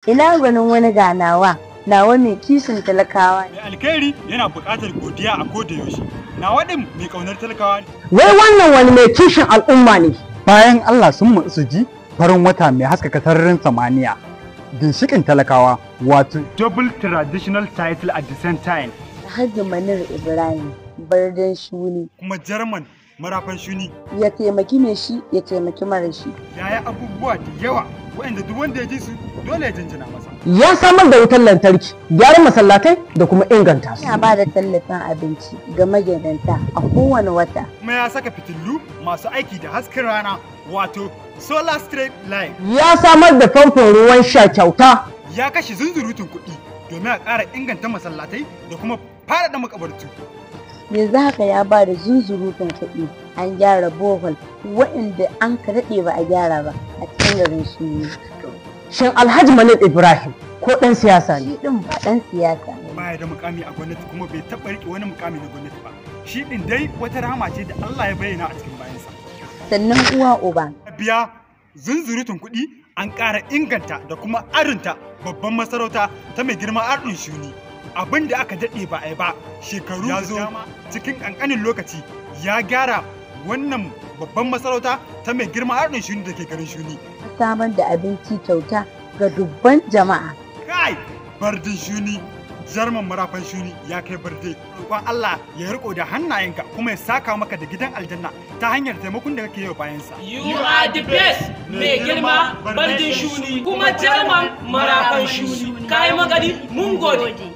Ina gwanin wani ganawa, nawa mai kishin talakawa ne. Mai alkhairi yana buƙatar godiya a koda yaushe. Nawa ɗin mai ƙaunar talakawa ne. Wai wannan wani mai kishin al'umma ne. Bayan Allah sun matsu ji farin wata mai haskaka sararin samaniya. Ginshiƙin talakawa wato Double traditional title at the same time. Hajji Manir Ibrahim, Barden Shuni. Kuma Jarman Marafan Shuni. Ya taimaki mai shi, ya taimaki mara shi. Ya yi abubuwa da yawa waɗanda duk wanda ya ji su dole ya jinjina masa. Ya samar da wutar lantarki, gyaran masallatai da kuma inganta su. Ya ba da tallafin abinci ga magidanta a kowane wata. Kuma ya saka fitilu masu aiki da hasken rana wato solar street light. Ya samar da famfon ruwan sha kyauta. Ya kashe zunzurutun kuɗi domin a ƙara inganta masallatai da kuma faɗaɗa makabartu. Yanzu haka ya ba da zunzurutun kuɗi an gyara bohol waɗanda an ka daɗe ba a gyara ba a cikin garin Shuni. Shin Alhaji Manir Ibrahim ko ɗan siyasa ne? Shi ɗin ba ɗan siyasa ne. Baya da mukami a gwamnati kuma bai taɓa riƙe wani mukami na gwamnati ba. Shi ɗin dai wata rahama ce da Allah ya bayyana a cikin bayansa. Sannan uwa uba. Biya zunzurutun kuɗi an ƙara inganta da kuma arinta babban masarauta ta mai girma Ardun Shuni. Abin da aka daɗe ba a yi ba shekaru ya zo cikin ƙanƙanin lokaci ya gyara wannan babban masarauta ta mai girma Ardun Shuni da ke garin Shuni. Samar da abinci kyauta ga dubban jama'a. Kai Barden Shuni, Jarman Marafan Shuni ya kai barde. Roƙon Allah ya riko da hannayenka kuma ya saka maka da gidan aljanna ta hanyar taimakon da kake yi wa bayansa. You are the best mai girma Barden Shuni kuma Jarman Marafan Shuni. Kai magani mun gode.